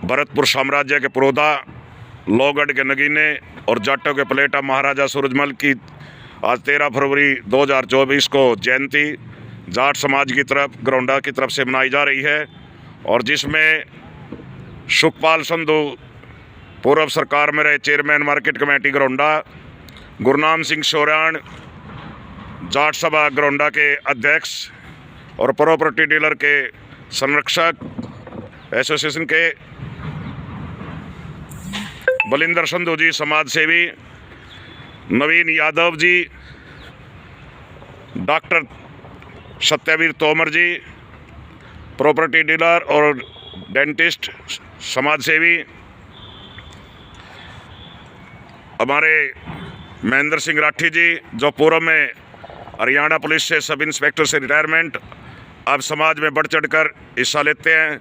भरतपुर साम्राज्य के पुरोधा, लोहगढ़ के नगीने और जाटों के पलेटा महाराजा सूरजमल की आज 13 फरवरी 2024 को जयंती जाट समाज की तरफ गरौंडा की तरफ से मनाई जा रही है, और जिसमें सुखपाल संधू पूर्व सरकार में रहे chairman market committee Gharaunda, Gurnam Singh Shoran Jat सभा गरौंडा के अध्यक्ष और प्रॉपर्टी डीलर के संरक्षक एसोसिएशन के बलिंदर संधू जी समाज सेवी, नवीन यादव जी, डॉक्टर सत्यवीर तोमर जी प्रॉपर्टी डीलर और डेंटिस्ट समाज सेवी, हमारे महेंद्र सिंह राठी जी जो पूर्व में हरियाणा पुलिस से सब इंस्पेक्टर से रिटायरमेंट, अब समाज में बढ़ चढ़कर हिस्सा लेते हैं,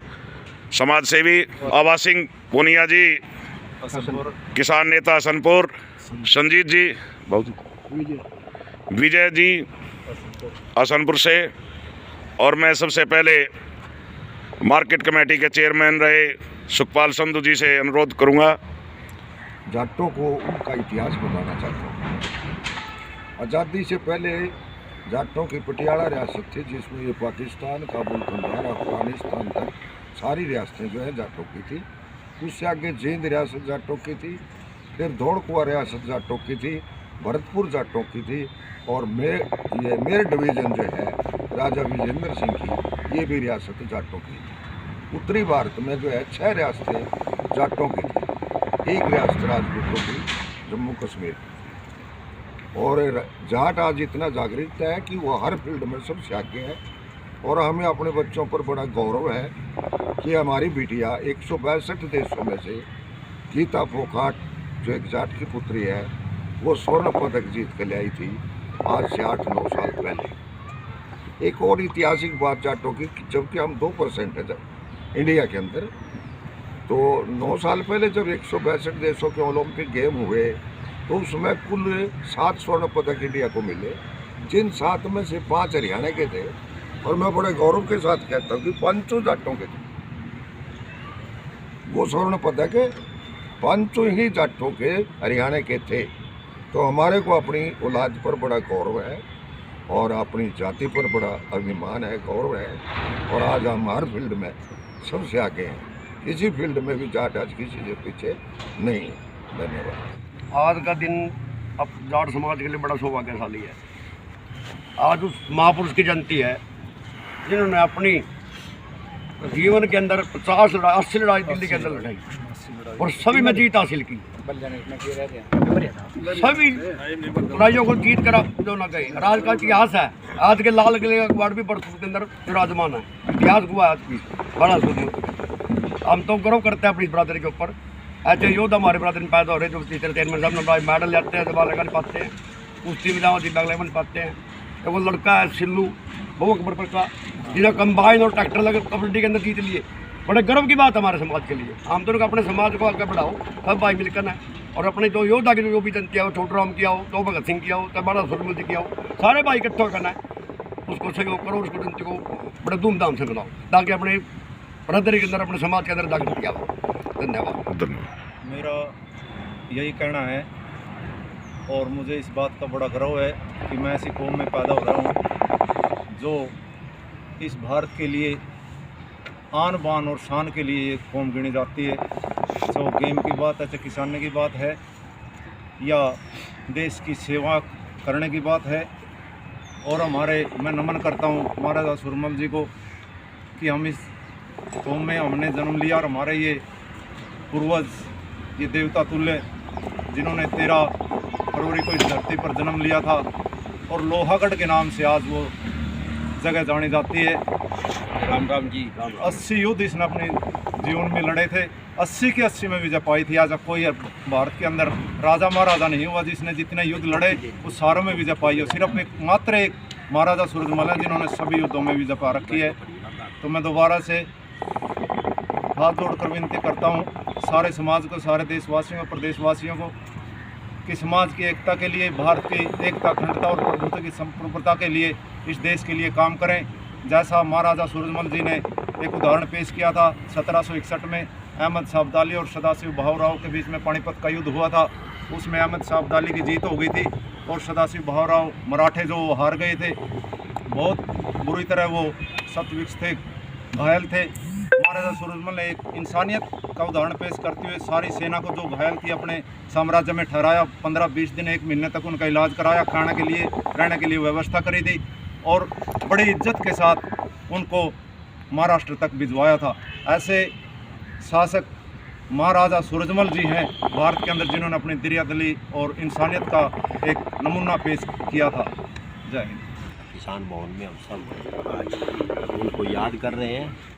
समाज सेवी आवा सिंह पूनिया जी, किसान नेता हसनपुर, संजीत जी, विजय जी हसनपुर से, और मैं सबसे पहले मार्केट कमेटी के चेयरमैन रहे सुखपाल संधू जी से अनुरोध करूंगा। जाटों को उनका इतिहास बताना चाहता हूँ। आज़ादी से पहले जाटों की पटियाला रियासत थी, जिसमें ये पाकिस्तान, काबुल, कंधार, अफगानिस्तान तक सारी रियासतें जो है जाटों की थी। उससे आगे जींद रियासत जाटों की थी, फिर धौड़कुआ रियासत जाटों की थी, भरतपुर जाटों की थी, और मेर डिवीज़न जो है राजा विजेंद्र सिंह की, ये भी रियासत जाटों की थी। उत्तरी भारत में जो है 6 रियासतें जाटों की थी, 1 रियासत राजपूतों की, जम्मू कश्मीर की। और जाट आज इतना जागृत है कि वो हर फील्ड में सबसे आगे है, और हमें अपने बच्चों पर बड़ा गौरव है कि हमारी बिटिया 162 देशों में से गीता फोगाट जो एक जाट की पुत्री है, वो स्वर्ण पदक जीत कर ले आई थी आज से 8-9 साल पहले। एक और ऐतिहासिक बात जाटों की, जबकि हम 2% है जब इंडिया के अंदर, तो 9 साल पहले जब 162 देशों के ओलंपिक गेम हुए तो उसमें कुल 7 स्वर्ण पदक इंडिया को मिले, जिन 7 में से 5 हरियाणा के थे, और मैं बड़े गौरव के साथ कहता हूँ कि 5 जाटों के थे वो स्वर्ण पदक, 5 ही जाटों के हरियाणा के थे। तो हमारे को अपनी औलाद पर बड़ा गौरव है और अपनी जाति पर बड़ा अभिमान है, गौरव है, और आज हम हर फील्ड में सबसे आगे हैं। किसी फील्ड में भी जाट आज किसी से पीछे नहीं है। धन्यवाद। आज का दिन अब जाट समाज के लिए बड़ा सौभाग्यशाली है। आज उस महापुरुष की जयंती है जिन्होंने अपनी जीवन के अंदर 80 लड़ाई दिल्ली के अंदर लड़ाई और सभी में जीत हासिल की, सभी लड़ाइयों को जीत कर जो न गई। आज का इतिहास है, आज के लाल किले का कबाड़ भी भरतपुर के अंदर विराजमान है, इतिहास हुआ आज भी बड़ा सूझ। हम तो गर्व करते हैं अपनी बरादरी के ऊपर। ऐसे योद्धा हमारे बरादरी में पैदा हो रहे जो टीचर चेयरमैन साहब मेडल लेते हैं, दबा लगा पाते हैं, कुश्ती में जाओ दिमाग बन पाते हैं। तो वो लड़का है सिल्लू बहुत अकबर का, जिन्हें कंबाइन और ट्रैक्टर लगे कबड्डी के अंदर जीत लिए, बड़े गर्व की बात है हमारे समाज के लिए। हम दोनों अपने समाज को आगे बढ़ाओ, सब भाई मिलकर है, और अपने जो योद्धा की जो भी जनती हो, छोटराम किया हो, तो भगत सिंह किया हो, तो बड़ा सूरजमल जी किया हो, सारे भाई इकट्ठा करना है, उसको सहयोग करो, उसको जनती को बड़े धूमधाम से मनाओ, ताकि अपने बरादरी के अंदर, अपने समाज के अंदर जागृत किया हो। धन्यवाद। मेरा यही कहना है, और मुझे इस बात का बड़ा गर्व है कि मैं ऐसी कौम में पैदा हो रहा हूँ जो इस भारत के लिए आन बान और शान के लिए एक कौम गिनी जाती है। चाहे गेम की बात है, चाहे किसानी की बात है, या देश की सेवा करने की बात है। और मैं नमन करता हूँ महाराजा सूरजमल जी को कि हम इस कौम में हमने जन्म लिया, और हमारे ये पूर्वज, ये देवता तुल्य जिन्होंने 13 फरवरी को इस धरती पर जन्म लिया था, और लोहागढ़ के नाम से आज वो जगह जानी जाती है। राम जी 80 युद्ध इसने अपने जीवन में लड़े थे, 80 के 80 में विजय पाई थी। आज कोई भारत के अंदर राजा महाराजा नहीं हुआ जिसने जितने युद्ध लड़े उस सारों में विजय पाई है। सिर्फ मात्र एक महाराजा सूरजमल है जिन्होंने सभी युद्धों में विजय पा रखी है। तो मैं दोबारा से हाथ जोड़कर विनती करता हूँ सारे समाज को, सारे देशवासियों को, प्रदेशवासियों को, कि समाज की एकता के लिए, भारत की एकता, अखंडता और प्रभुत्व की संप्रभुता के लिए, इस देश के लिए काम करें। जैसा महाराजा सूरजमल जी ने एक उदाहरण पेश किया था 1761 में अहमद शाह अब्दाली और सदाशिव भाऊराव के बीच में पानीपत का युद्ध हुआ था। उसमें अहमद शाह अब्दाली की जीत हो गई थी और सदाशिव भाऊराव मराठे जो हार गए थे, बहुत बुरी तरह वो शतविक्ष थे, घायल थे। महाराजा सूरजमल ने एक इंसानियत का उदाहरण पेश करते हुए सारी सेना को जो घायल थी अपने साम्राज्य में ठहराया, 15-20 दिन 1 महीने तक उनका इलाज कराया, खाने के लिए रहने के लिए व्यवस्था करी थी और बड़ी इज्जत के साथ उनको महाराष्ट्र तक भिजवाया था। ऐसे शासक महाराजा सूरजमल जी हैं भारत के अंदर, जिन्होंने अपनी दरियादिली और इंसानियत का एक नमूना पेश किया था। जय हिंद। किसान भवन में हम सब आज उनको याद कर रहे हैं।